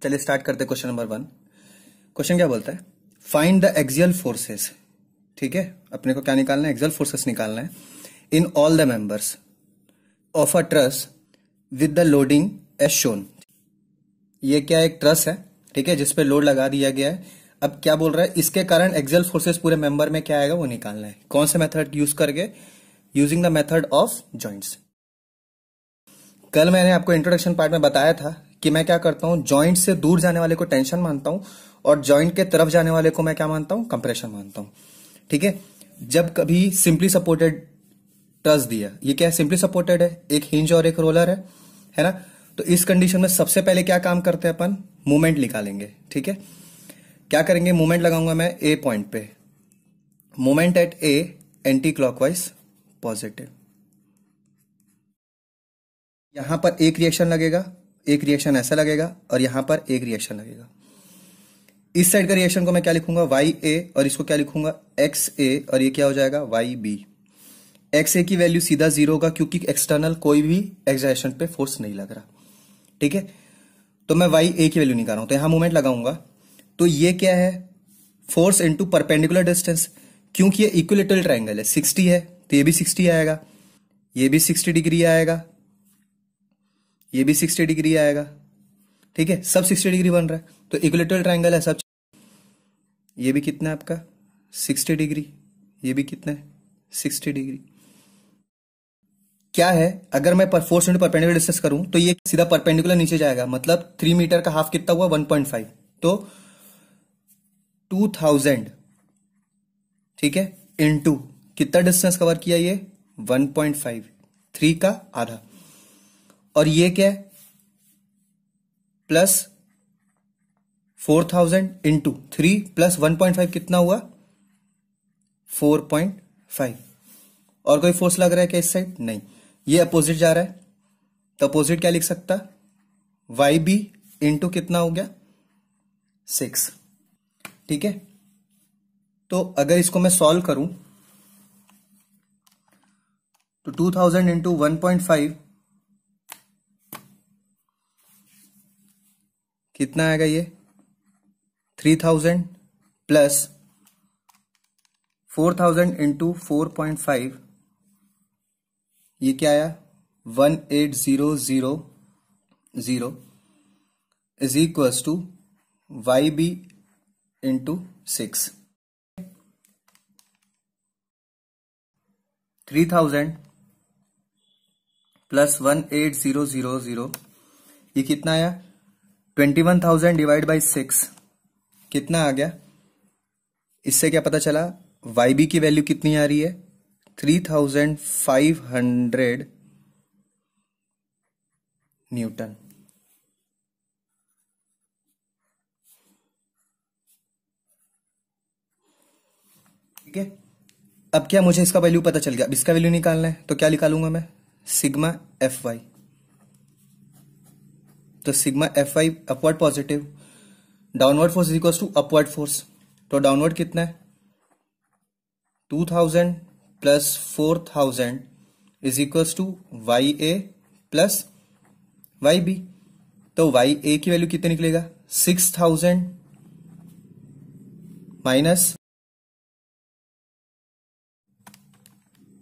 चलिए स्टार्ट करते हैं क्वेश्चन नंबर 1। क्वेश्चन क्या बोलता है, फाइंड द एक्सियल फोर्सेस। ठीक है, अपने को क्या निकालना है, एक्सियल फोर्सेस निकालना है in all the members of a truss with the loading as shown. ये क्या एक ट्रस है, ठीक है, जिसपे लोड लगा दिया गया है। अब क्या बोल रहा है, इसके कारण एक्सियल फोर्सेस पूरे मेंबर में क्या आएगा वो निकालना है। कौन से मेथड यूज करके, using the method of joints. कल मैंने आपको इंट्रोडक्शन पार्ट में बताया था कि मैं क्या करता हूं, जॉइंट से दूर जाने वाले को टेंशन मानता हूं और जॉइंट के तरफ जाने वाले को मैं क्या मानता हूं, कंप्रेशन मानता हूं। ठीक है, जब कभी सिंपली सपोर्टेड ट्रस दिया, ये क्या है, सिंपली सपोर्टेड है, एक हिंज और एक रोलर है ना। तो इस कंडीशन में सबसे पहले क्या काम करते हैं अपन, मूवमेंट निकालेंगे। ठीक है, क्या करेंगे, मूवमेंट लगाऊंगा मैं ए पॉइंट पे, movement at A anti clockwise positive. यहां पर एक रिएक्शन लगेगा, एक रिएक्शन ऐसा लगेगा और यहां पर एक रिएक्शन लगेगा। इस साइड का रिएक्शन को मैं क्या लिखूंगा, वाई ए, और इसको क्या लिखूंगा, एक्स ए, और ये क्या हो जाएगा, वाई बी। एक्स ए की वैल्यू सीधा 0 होगा क्योंकि एक्सटर्नल कोई भी एक्सर्शन पे फोर्स नहीं लग रहा। ठीक है, तो मैं वाई ए की वैल्यू निकाल रहा हूं, तो यहां मूवमेंट लगाऊंगा। तो ये क्या है, फोर्स इनटू परपेंडिकुलर डिस्टेंस, क्योंकि ये इक्विलेटरल ट्रायंगल है, 60 है तो ये भी 60 आएगा, ये भी 60 डिग्री आएगा, ये भी 60 डिग्री आएगा। ठीक है, सब 60 डिग्री बन रहा है, तो इक्विलेटरल ट्रायंगल है सब। ये भी कितना है आपका 60 डिग्री, ये भी कितना है 60 डिग्री। क्या है, अगर मैं फोर्स इंटू परपेंडिकुलर डिस्टेंस करूं तो ये सीधा परपेंडिकुलर नीचे जाएगा, मतलब 3 मीटर का हाफ कितना हुआ, 1.5, तो 2000। ठीक है, इनटू कितना डिस्टेंस कवर किया, ये 1.5, 3 का आधा, और ये क्या है प्लस 4000 इंटू 3 प्लस 1.5 कितना हुआ 4.5। और कोई फोर्स लग रहा है क्या इस साइड, नहीं, ये अपोजिट जा रहा है, तो अपोजिट क्या लिख सकता, वाई बी इंटू कितना हो गया 6। ठीक है, तो अगर इसको मैं सॉल्व करूं तो 2000 इंटू 1.5 कितना आएगा, ये 3000 प्लस 4000 इंटू 4.5, ये क्या आया 18000 is equals to Y B into 6। 3000 plus 18000, ये कितना आया 21,000 डिवाइड बाई 6, कितना आ गया। इससे क्या पता चला, वाई बी की वैल्यू कितनी आ रही है 3500 न्यूटन। ठीक है, अब क्या मुझे इसका वैल्यू पता चल गया, अब इसका वैल्यू निकालना है, तो क्या निकालूंगा मैं, सिग्मा एफ वाई। तो sigma F Y upward positive, downward force equal to upward force, तो डाउनवर्ड कितना है 2000 plus 4000 is equals to Y A plus Y B. तो वाई ए की वैल्यू कितने निकलेगा 6000 माइनस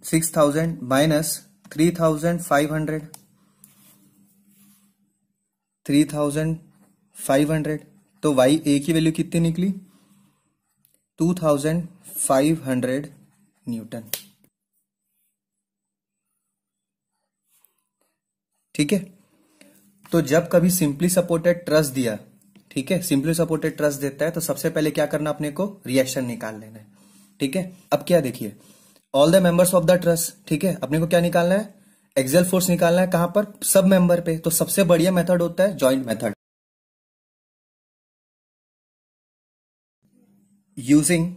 6000 माइनस 3500, तो वाई ए की वैल्यू कितनी निकली 2500 न्यूटन। ठीक है, तो जब कभी सिंपली सपोर्टेड ट्रस दिया, ठीक है, सिंपली सपोर्टेड ट्रस देता है तो सबसे पहले क्या करना, अपने को रिएक्शन निकाल लेना है। ठीक है, अब क्या देखिए, all the members of the truss, ठीक है, अपने को क्या निकालना है, एक्सियल फोर्स निकालना है, कहां पर, सब मेंबर पे। तो सबसे बढ़िया मेथड होता है joint method, using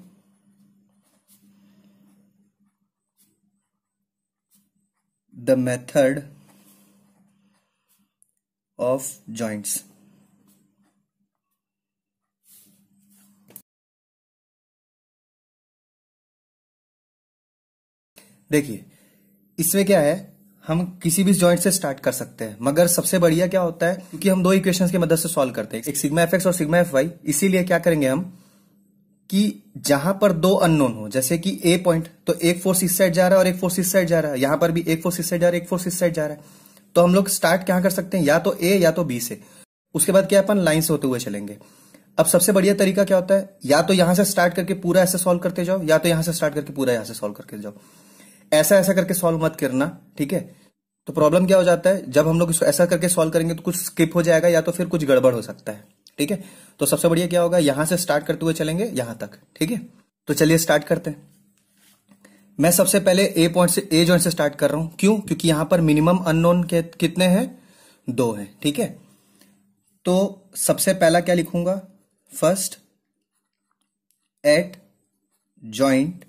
the method of joints. देखिए इसमें क्या है, हम किसी भी जॉइंट से स्टार्ट कर सकते हैं, मगर सबसे बढ़िया क्या होता है, क्योंकि हम दो इक्वेशंस की मदद से सॉल्व करते हैं, एक सिग्मा एफ एक्स और सिग्मा एफ वाई। इसीलिए क्या करेंगे हम कि जहां पर दो अननोन हो, जैसे कि ए पॉइंट, तो एक फोर्स इस साइड जा रहा है और एक फोर्स इस साइड जा रहा है, यहां पर भी एक फोर्स इस साइड जा रहा है, एक फोर्स इस साइड जा रहा है, तो हम लोग स्टार्ट क्या कर सकते हैं, या तो ए या तो बी से। उसके बाद क्या अपन लाइन से होते हुए चलेंगे। अब सबसे बढ़िया तरीका क्या होता है, या तो यहां से स्टार्ट करके पूरा ऐसे सॉल्व करते जाओ, या तो यहां से स्टार्ट करके पूरा यहां से सॉल्व करके जाओ। ऐसा ऐसा करके सॉल्व मत करना, ठीक है। तो प्रॉब्लम क्या हो जाता है, जब हम लोग इसको ऐसा करके सॉल्व करेंगे तो कुछ स्किप हो जाएगा या तो फिर कुछ गड़बड़ हो सकता है, ठीक है। तो सबसे बढ़िया क्या होगा, यहां से स्टार्ट करते हुए चलेंगे यहां तक, ठीक है। तो चलिए स्टार्ट करते हैं। मैं सबसे पहले ए पॉइंट से, ए जॉइंट से स्टार्ट कर रहा हूं। क्यों? क्योंकि यहां पर मिनिमम अननोन कितने हैं, 2 हैं, ठीक है। तो सबसे पहला क्या लिखूंगा, फर्स्ट एट जॉइंट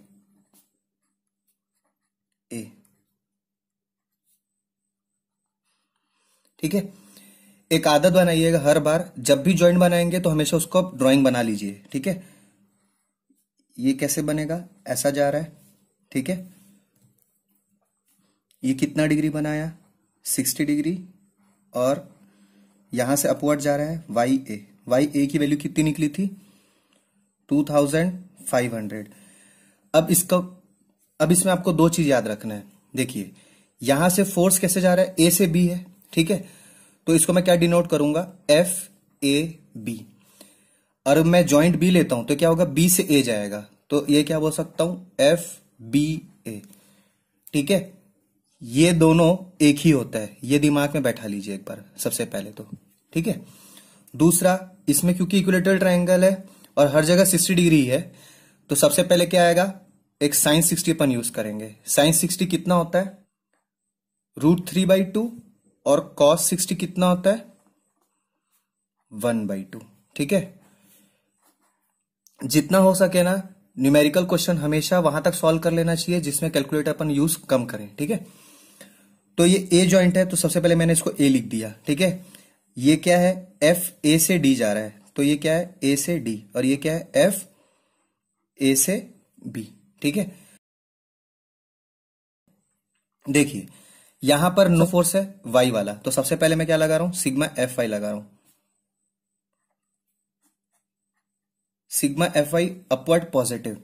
ए, ठीक है। एक आदत बनाइएगा, हर बार जब भी जॉइंट बनाएंगे तो हमेशा उसको ड्राइंग बना लीजिए, ठीक है। ये कैसे बनेगा, ऐसा जा रहा है, ठीक है। ये कितना डिग्री बनाया, 60 डिग्री, और यहां से अपवर्ड जा रहा है वाई ए। वाई ए की वैल्यू कितनी निकली थी, 2500। अब इसमें आपको दो चीज याद रखना है। देखिए यहां से फोर्स कैसे जा रहा है, ए से बी है, ठीक है। तो इसको मैं क्या डिनोट करूंगा, एफ ए बी। और मैं जॉइंट बी लेता हूं तो क्या होगा, बी से ए जाएगा, तो ये क्या बोल सकता हूं, एफ बी ए, ठीक है। ये दोनों एक ही होता है, ये दिमाग में बैठा लीजिए एक बार सबसे पहले तो, ठीक है। दूसरा, इसमें क्योंकि इक्विलेटरल ट्रायंगल है और हर जगह 60 डिग्री है, तो सबसे पहले क्या आएगा, एक साइन 60 अपन यूज करेंगे। साइन 60 कितना होता है, √3/2, और कॉस 60 कितना होता है, 1/2, ठीक है। जितना हो सके ना, न्यूमेरिकल क्वेश्चन हमेशा वहां तक सॉल्व कर लेना चाहिए जिसमें कैलकुलेटर अपन यूज कम करें, ठीक है। तो ये ए जॉइंट है, तो सबसे पहले मैंने इसको ए लिख दिया, ठीक है। ये क्या है, एफ ए से डी जा रहा है, तो ये क्या है, ए से डी, और ये क्या है, एफ ए से बी, ठीक है। देखिए यहां पर नो फोर्स है वाई वाला, तो सबसे पहले मैं क्या लगा रहा हूं, सिग्मा एफ वाई लगा रहा हूं। Sigma F Y upward positive,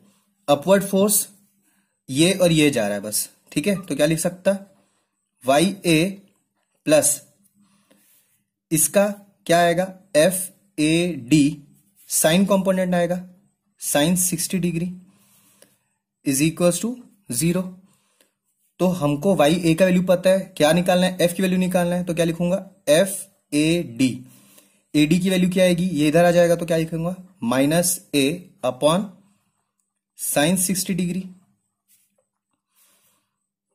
upward force ये और ये जा रहा है बस, ठीक है। तो क्या लिख सकता, वाई ए प्लस इसका क्या आएगा, F A D, sine component आएगा sine 60 degree is equals to 0। तो हमको वाई ए का वैल्यू पता है, क्या निकालना है, एफ की वैल्यू निकालना है, तो क्या लिखूंगा, F A D. A D की वैल्यू क्या आएगी, ये इधर आ जाएगा, तो क्या लिखूंगा, माइनस ए अपॉन साइन 60 डिग्री।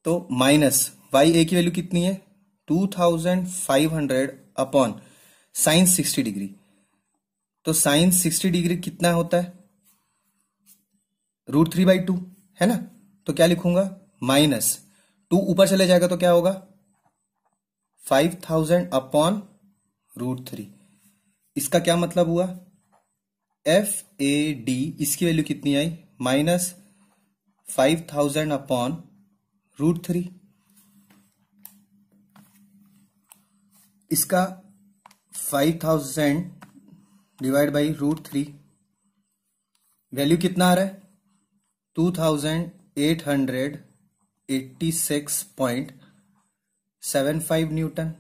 तो माइनस वाई ए की वैल्यू कितनी है, 2500 अपॉन साइन 60 डिग्री। तो साइन 60 डिग्री कितना होता है, √3/2, है ना। तो क्या लिखूंगा, माइनस 2 ऊपर चले जाएगा तो क्या होगा, 5000 अपॉन √3। इसका क्या मतलब हुआ, एफ ए डी इसकी वैल्यू कितनी आई, माइनस 5000 अपॉन √3। इसका 5000 डिवाइड बाई √3, वैल्यू कितना आ रहा है, 2886.75 न्यूटन,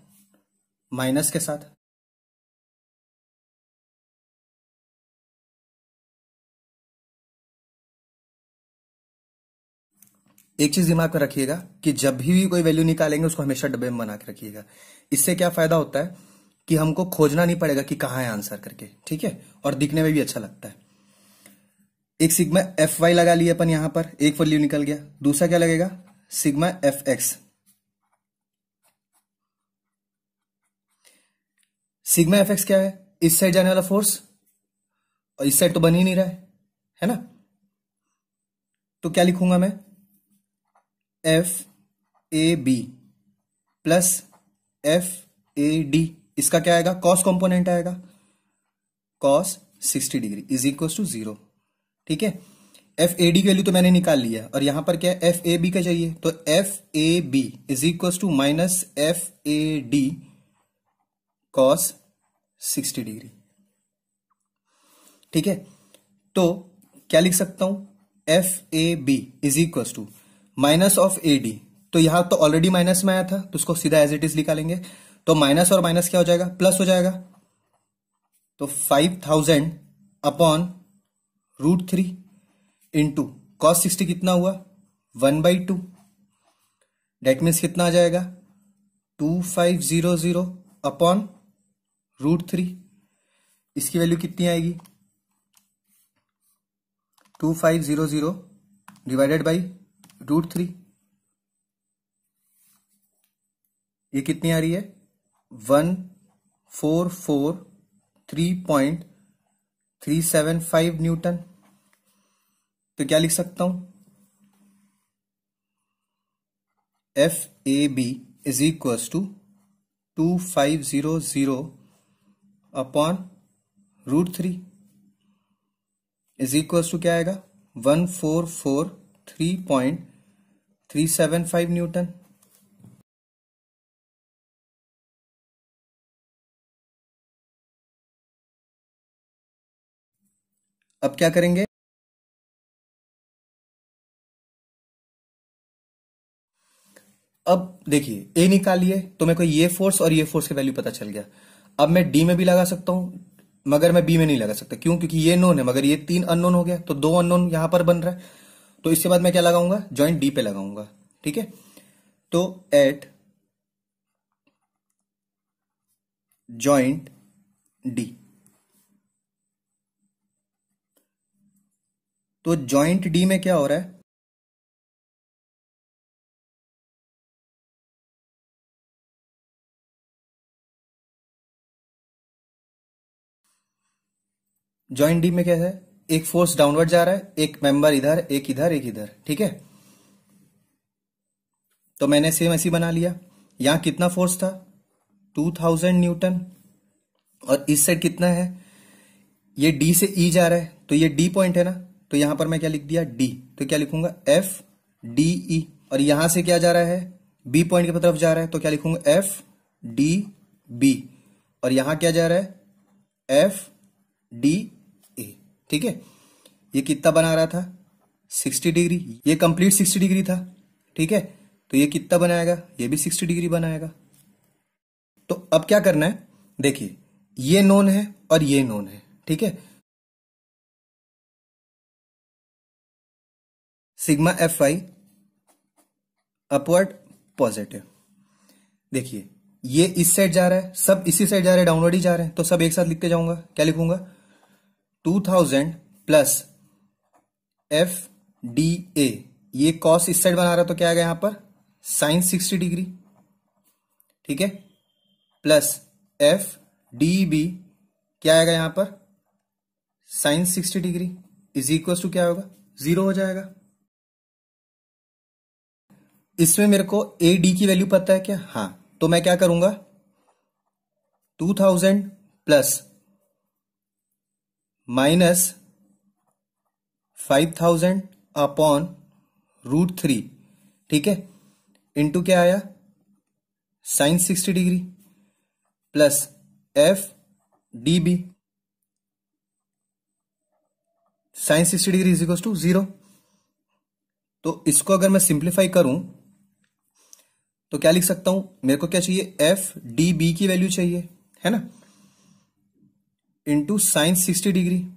माइनस के साथ। एक चीज दिमाग में रखिएगा कि जब भी कोई वैल्यू निकालेंगे उसको हमेशा डब्बे में बना के रखिएगा। इससे क्या फायदा होता है कि हमको खोजना नहीं पड़ेगा कि कहां है आंसर करके, ठीक है, और दिखने में भी अच्छा लगता है। एक सिग्मा एफ वाई लगा लिया अपन, यहां पर एक वैल्यू निकल गया। दूसरा क्या लगेगा, sigma F x. Sigma F x क्या है, इस साइड जाने वाला फोर्स, और इस साइड तो बन ही नहीं रहा है ना। तो क्या लिखूंगा मैं, F A B plus F A D, इसका क्या आएगा, कॉस कंपोनेंट आएगा, cos 60 degree is equal to 0, ठीक है। एफ ए डी की वैल्यू तो मैंने निकाल लिया, और यहां पर क्या है, एफ ए बी का चाहिए, तो F A B is equal to minus F A D cos 60 degree. ठीक है, तो क्या लिख सकता हूं, F A B is equal to minus of A D, तो यहां तो ऑलरेडी माइनस में आया था तो उसको सीधा एज इट इज निकालेंगे, तो माइनस और माइनस क्या हो जाएगा, प्लस हो जाएगा, तो 5000 अपॉन √3 इंटू कॉस 60 कितना हुआ, 1/2, डेट मीन्स कितना आ जाएगा, 2500 अपॉन √3, इसकी वैल्यू कितनी आएगी, 2500 डिवाइडेड बाई √3, ये कितनी आ रही है, 1443.375 न्यूटन। तो क्या लिख सकता हूं, F A B is equal to 2500 upon √3 is equal to क्या आएगा, 1443.375 न्यूटन। अब क्या करेंगे, अब देखिए ए निकालिए तो मेरे को ये फोर्स और ये फोर्स की वैल्यू पता चल गया। अब मैं डी में भी लगा सकता हूं, मगर मैं बी में नहीं लगा सकता, क्यों, क्योंकि ये नोन है मगर ये 3 अननोन हो गया, तो 2 अननोन यहां पर बन रहा है, तो इसके बाद मैं क्या लगाऊंगा, जॉइंट डी पे लगाऊंगा। ठीक है, तो एट जॉइंट डी, तो जॉइंट डी में क्या हो रहा है, जॉइंट डी में क्या है, एक फोर्स डाउनवर्ड जा रहा है, एक मेंबर इधर, एक इधर, एक इधर। ठीक है, तो मैंने सेम ऐसी बना लिया, यहां कितना फोर्स था, 2000 न्यूटन, और इस साइड कितना है, ये डी से ई जा रहा है, तो ये डी पॉइंट है ना, तो यहां पर मैं क्या लिख दिया, डी, तो क्या लिखूंगा, एफ डी ई, और यहां से क्या जा रहा है, बी पॉइंट की तरफ जा रहा है, तो क्या लिखूंगा, एफ डी बी, और यहां क्या जा रहा है, एफ डी ए। ठीक है, ये कितना बना रहा था, 60 डिग्री, ये कंप्लीट 60 डिग्री था। ठीक है, तो ये कितना बनाएगा, ये भी 60 डिग्री बनाएगा। तो अब क्या करना है, देखिए ये नोन है और ये नोन है। ठीक है, sigma F Y upward positive, देखिए ये इस साइड जा रहा है, सब इसी साइड जा रहे हैं, डाउनवर्ड ही जा रहे हैं, तो सब एक साथ लिखते जाऊंगा, क्या लिखूंगा, 2000 प्लस एफ डी ए, ये कॉस इस साइड बना रहा है तो क्या आएगा यहां पर, साइन 60 डिग्री। ठीक है, प्लस एफ डी बी क्या आएगा यहां पर, sine 60 degree, is equal to क्या होगा, 0 हो जाएगा। इसमें मेरे को ए डी की वैल्यू पता है क्या, हाँ, तो मैं क्या करूंगा, 2000 प्लस माइनस 5000 अपॉन √3, ठीक है, इंटू क्या आया, sine 60 degree, plus F D B, sine 60 degree is equal to 0। तो इसको अगर मैं सिंप्लीफाई करूं तो क्या लिख सकता हूं, मेरे को क्या चाहिए, एफ डी बी की वैल्यू चाहिए, है ना, इंटू साइन 60 डिग्री,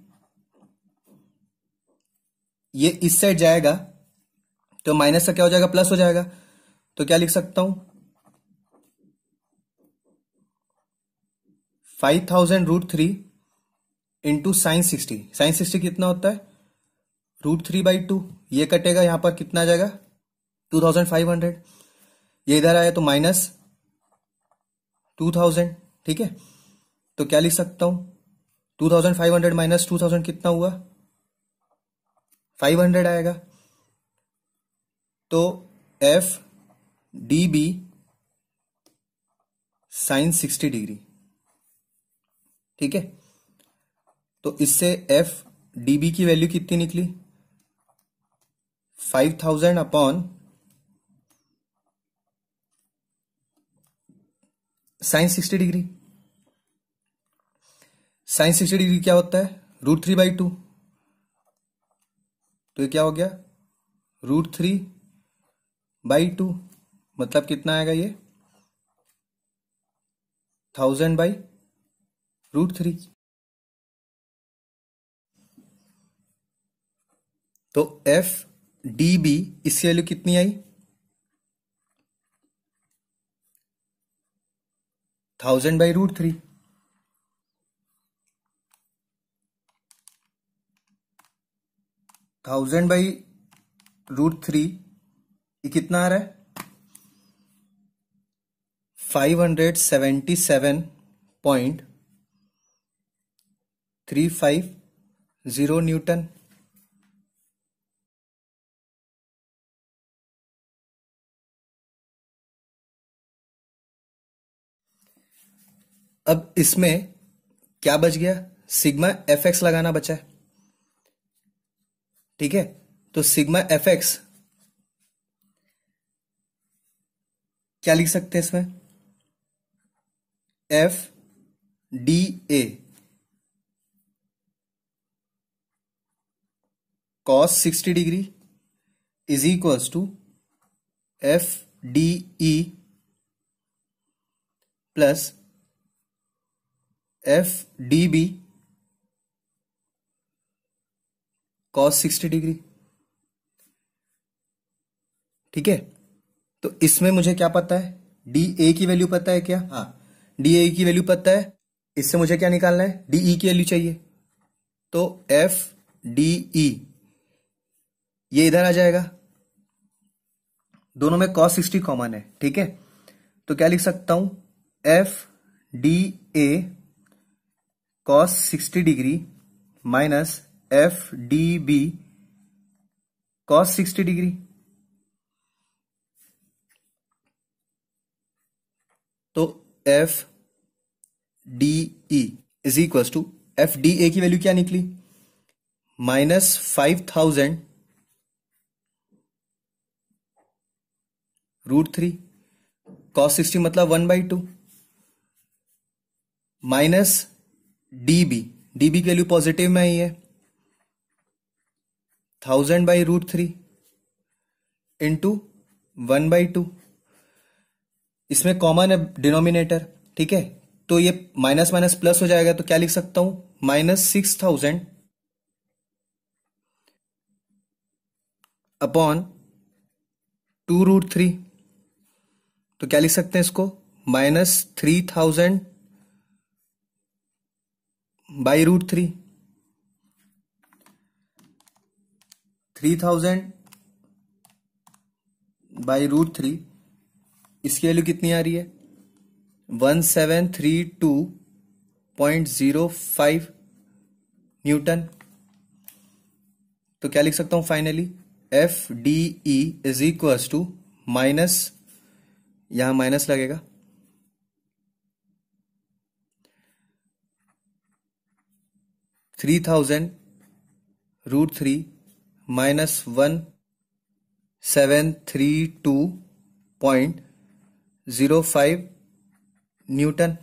ये इस साइड जाएगा तो माइनस का क्या हो जाएगा, प्लस हो जाएगा, तो क्या लिख सकता हूं, 5000 √3 इंटू साइन 60, साइन 60 कितना होता है, √3/2, ये कटेगा, यहां पर कितना आ जाएगा, 2500, ये इधर आया तो माइनस 2000। ठीक है, तो क्या लिख सकता हूं, 2500 माइनस 2000 कितना हुआ, 500 आएगा, तो F D B sine 60 degree. ठीक है, तो इससे एफ डी बी की वैल्यू कितनी निकली, 5000 upon sine 60 degree. Sine 60 degree क्या होता है? √3/2। तो ये क्या हो गया? √3/2 मतलब कितना आएगा ये? 1000/√3। तो FDB इसकी वैल्यू कितनी आई? 1000/√3। 1000/√3 ये कितना आ रहा है? 577.350 न्यूटन। अब इसमें क्या बच गया? सिग्मा FX लगाना बचा है। ठीक है, तो सिग्मा FX क्या लिख सकते हैं इसमें? FDA cos 60 degree is equals to FDE plus FDB cos 60 degree. ठीक है, तो इसमें मुझे क्या पता है? DA की वैल्यू पता है क्या? हाँ, DA की वैल्यू पता है। इससे मुझे क्या निकालना है? DE की वैल्यू चाहिए। तो FDE ये इधर आ जाएगा, दोनों में cos 60 कॉमन है। ठीक है, तो क्या लिख सकता हूं? FDA cos 60 degree minus FDB cos 60 degree. तो FDE is equal to FDA की वैल्यू क्या निकली? -5000√3 cos 60 मतलब 1/2 माइनस DB की वैल्यू पॉजिटिव में ही है 1000/√3 इंटू 1/2। इसमें कॉमन है डिनोमिनेटर। ठीक है, तो ये माइनस माइनस प्लस हो जाएगा, तो क्या लिख सकता हूं? -6000 अपॉन 2√3। तो क्या लिख सकते हैं इसको? -3000/√3। 3000/√3 इसकी वैल्यू कितनी आ रही है? 1732.05 न्यूटन। तो क्या लिख सकता हूं finally? FDE is equals to minus, यहां माइनस लगेगा, 3000√3 माइनस 1732.05 न्यूटन।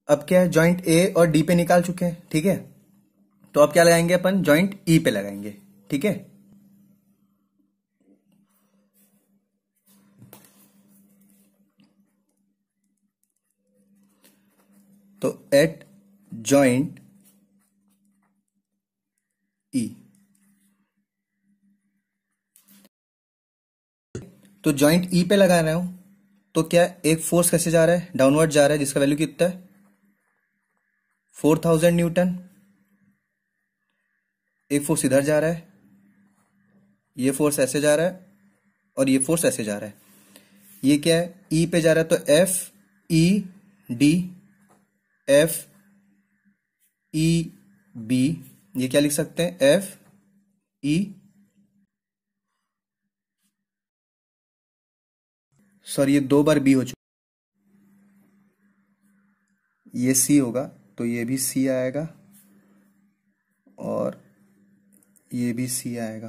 अब क्या है? जॉइंट ए और डी पे निकाल चुके हैं। ठीक है, तो अब क्या लगाएंगे अपन? जॉइंट ई पे लगाएंगे। ठीक है, तो एट जॉइंट ई, तो जॉइंट ई पे लगा रहा हूं, तो क्या एक फोर्स कैसे जा रहा है? डाउनवर्ड जा रहा है, जिसका वैल्यू कितना है? 4000 न्यूटन। एक फोर्स इधर जा रहा है, ये फोर्स ऐसे जा रहा है, और ये फोर्स ऐसे जा रहा है। ये क्या है? ई पे जा रहा है, तो FED FEB, ये क्या लिख सकते हैं? FE सॉरी ये 2 बार बी हो चुका, ये सी होगा तो ये भी सी आएगा और ये भी सी आएगा,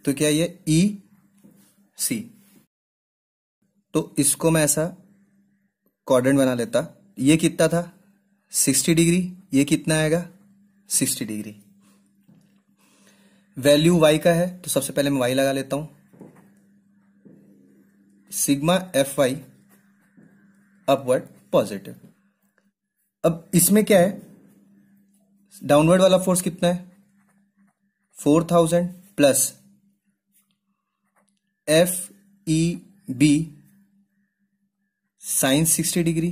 तो क्या ये ई सी। तो इसको मैं ऐसा क्वाड्रेंट बना लेता, ये कितना था 60 डिग्री, ये कितना आएगा 60 डिग्री। वैल्यू y का है तो सबसे पहले मैं y लगा लेता हूं, sigma F Y upward positive. अब इसमें क्या है, डाउनवर्ड वाला फोर्स कितना है 4000 plus F E B sine 60 degree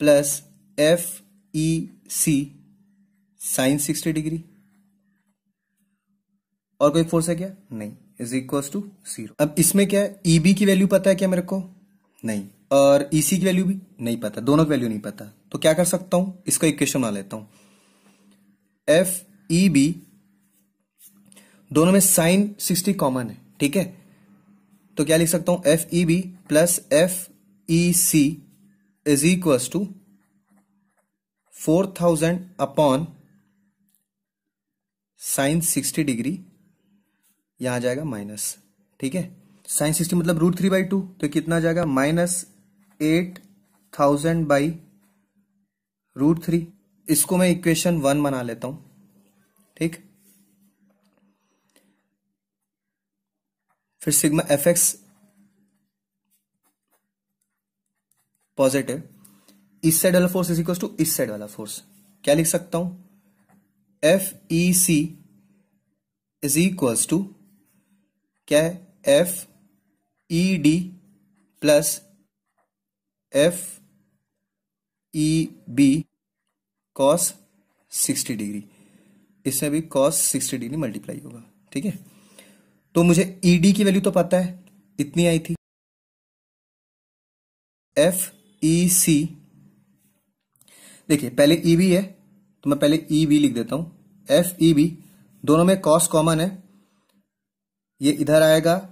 plus F E C sine 60 degree, और कोई फोर्स है क्या, नहीं, इज इक्वल टू 0। अब इसमें क्या है, ईबी की वैल्यू पता है क्या मेरे को, नहीं, और ईसी की वैल्यू भी नहीं पता, दोनों की वैल्यू नहीं पता, तो क्या कर सकता हूं, इसका इक्वेशन बना लेता हूं, एफ ई बी, दोनों में साइन 60 कॉमन है, ठीक है, तो क्या लिख सकता हूं, F E B plus F E C is equal to 4000 upon sine 60 degree, यहां आ जाएगा माइनस, ठीक है, साइन 60 मतलब √3/2, तो कितना आ जाएगा -8000 बाई √3। इसको मैं इक्वेशन 1 बना लेता हूं, ठीक, फिर सिग्मा एफ एक्स पॉजिटिव, इस साइड वाला फोर्स इज इक्वल टू इस साइड वाला फोर्स, क्या लिख सकता हूं, F E C is equals to क्या है, F E D plus F E B cos 60 degree, इसमें भी कॉस 60 डिग्री मल्टीप्लाई होगा, ठीक है। तो मुझे ई डी की वैल्यू तो पता है, इतनी आई थी, एफ ई सी, देखिए पहले ई बी है तो मैं पहले ई बी लिख देता हूं, एफ ई बी, दोनों में कॉस कॉमन है, ये इधर आएगा,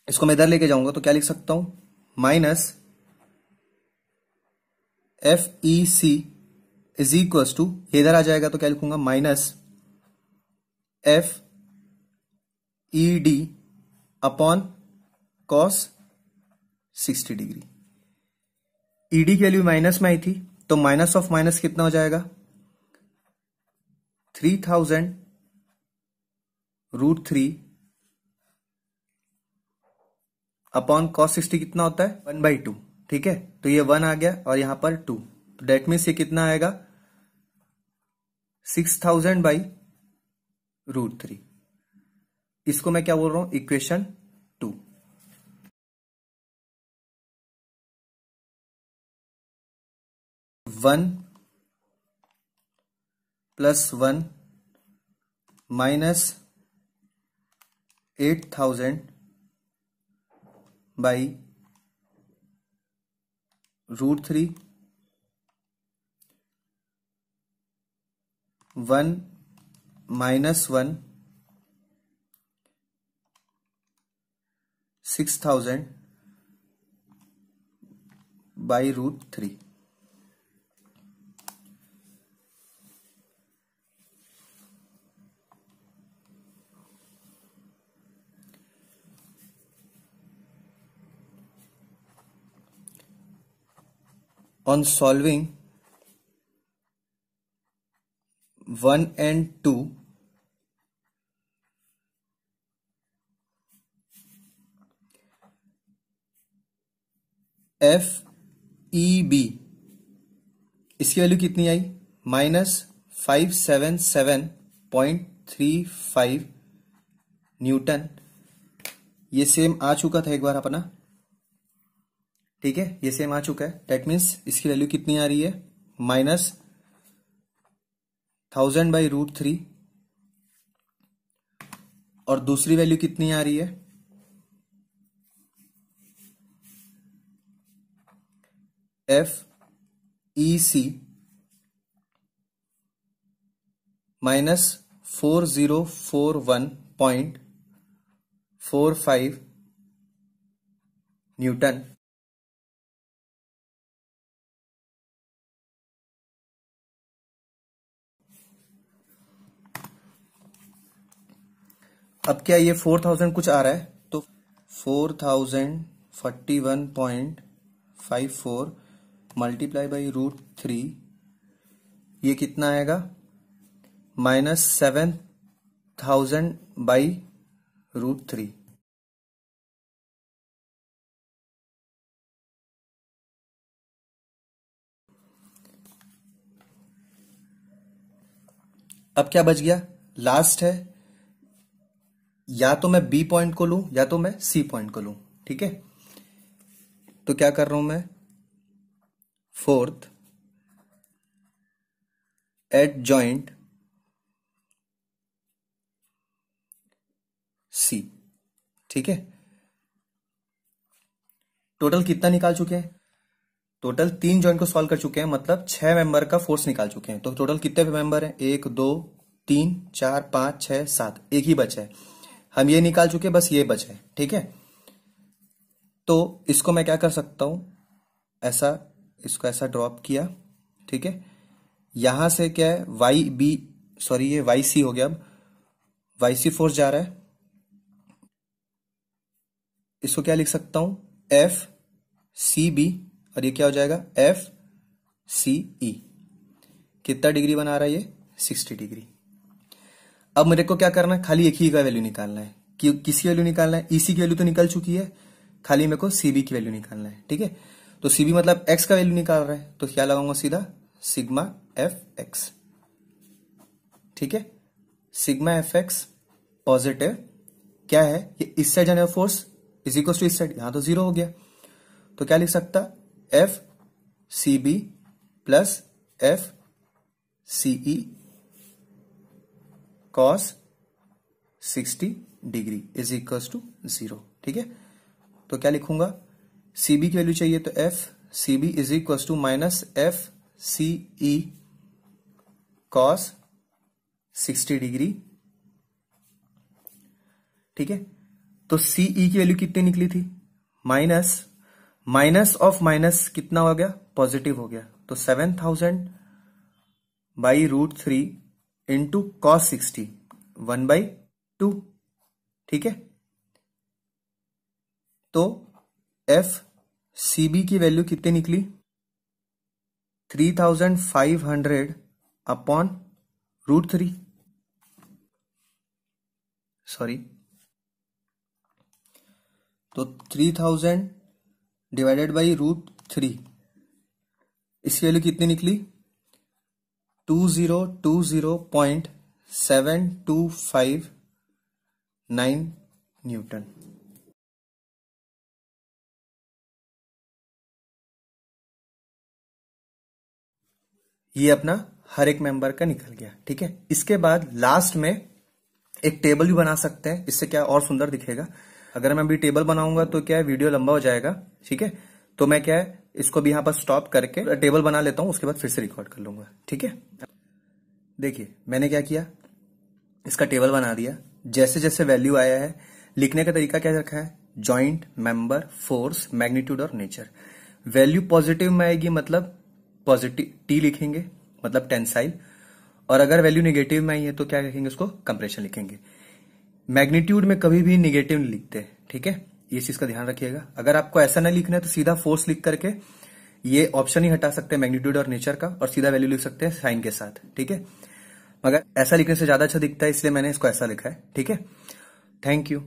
इसको मैं इधर लेके जाऊंगा तो क्या लिख सकता हूं, minus F E C is equal to, ये इधर आ जाएगा तो क्या लिखूंगा, minus F E D upon cos 60 degree. E D की वैल्यू माइनस में आई थी तो माइनस ऑफ माइनस कितना हो जाएगा, 3000 √3 अपॉन कॉस 60 कितना होता है 1/2, ठीक है, तो ये 1 आ गया और यहां पर 2, तो डेट मीन्स ये कितना आएगा 6000 बाई √3। इसको मैं क्या बोल रहा हूं, equation 2। 1 + 1 minus 8000 by √3, 1 - 1 6000 by √3। On solving 1 and 2, F E B, इसकी वैल्यू कितनी आई, -577.35 न्यूटन, ये सेम आ चुका था एक बार अपना, ठीक है, ये सेम आ चुका है, दैट मीन्स इसकी वैल्यू कितनी आ रही है, -1000 बाई √3, और दूसरी वैल्यू कितनी आ रही है, एफ ई सी -4041.45 न्यूटन। अब क्या ये 4000 कुछ आ रहा है, तो 4041.54 मल्टीप्लाई बाई √3, ये कितना आएगा, -7000 बाई √3। अब क्या बच गया, लास्ट है, या तो मैं बी पॉइंट को लूं या तो मैं सी पॉइंट को लूं, ठीक है। तो क्या कर रहा हूं मैं, फोर्थ एट जॉइंट सी, ठीक है। टोटल कितना निकाल चुके हैं, टोटल 3 जॉइंट को सॉल्व कर चुके हैं, मतलब 6 मेंबर का फोर्स निकाल चुके हैं। तो टोटल कितने मेंबर हैं, 1 2 3 4 5 6 7, एक ही बचा है, हम ये निकाल चुके, बस ये बचा है, ठीक है। तो इसको मैं क्या कर सकता हूं, ऐसा, इसको ऐसा ड्रॉप किया, ठीक है। यहां से क्या है, वाई बी, सॉरी ये वाई सी हो गया, अब वाई सी फोर्स जा रहा है, इसको क्या लिख सकता हूं, एफ सी बी, और ये क्या हो जाएगा, एफ सी ई। कितना डिग्री बना रहा है ये, 60 डिग्री। अब मेरे को क्या करना है, खाली एक ही का वैल्यू निकालना है, कि किसकी वैल्यू निकालना है, ईसी की वैल्यू तो निकल चुकी है, खाली मेरे को सीबी की वैल्यू निकालना है, ठीक है। तो सीबी मतलब एक्स का वैल्यू निकाल रहा है, तो क्या लगाऊंगा, सीधा सिग्मा एफ एक्स, ठीक है। सिग्मा एफ एक्स पॉजिटिव क्या है, ये इस साइड जाने फोर्स इज इक्वल टू इस साइड, यहां तो 0 हो गया, तो क्या लिख सकता, F C B plus F C E cos 60 degree is equal to 0, ठीक है। तो क्या लिखूंगा, सीबी की वैल्यू चाहिए, तो F C B is equal to minus F C E cos 60 degree, ठीक है। तो सीई की वैल्यू कितनी निकली थी, माइनस ऑफ माइनस कितना हो गया, पॉजिटिव हो गया, तो 7000 बाई √3 इंटू कॉस 60, 1/2, ठीक है। तो एफ सीबी की वैल्यू कितनी निकली, 3500 अपॉन √3, सॉरी, तो 3000 डिवाइडेड बाई √3, इसकी वैल्यू कितनी निकली, 2020.7259 न्यूटन। ये अपना हर एक मेंबर का निकल गया, ठीक है। इसके बाद लास्ट में एक टेबल भी बना सकते हैं, इससे क्या और सुंदर दिखेगा। अगर मैं अभी टेबल बनाऊंगा तो क्या है, वीडियो लंबा हो जाएगा, ठीक है। तो मैं क्या है, इसको भी यहां पर स्टॉप करके टेबल बना लेता हूं, उसके बाद फिर से रिकॉर्ड कर लूंगा, ठीक है। देखिए मैंने क्या किया, इसका टेबल बना दिया, जैसे जैसे वैल्यू आया है, लिखने का तरीका क्या रखा है, जॉइंट, मेंबर, फोर्स, मैग्नीट्यूड और नेचर। वैल्यू पॉजिटिव में आएगी मतलब पॉजिटिव टी लिखेंगे, मतलब टेंसाइल, और अगर वैल्यू नेगेटिव में आई है तो क्या लिखेंगे, उसको कंप्रेशन लिखेंगे। मैग्नीट्यूड में कभी भी नेगेटिव नहीं लिखते, ठीक है, ये चीज का ध्यान रखिएगा। अगर आपको ऐसा नहीं लिखना है तो सीधा फोर्स लिख करके ये ऑप्शन ही हटा सकते हैं मैग्नीट्यूड और नेचर का, और सीधा वैल्यू लिख सकते हैं साइन के साथ, ठीक है। मगर ऐसा लिखने से ज्यादा अच्छा दिखता है, इसलिए मैंने इसको ऐसा लिखा है, ठीक है। Thank you.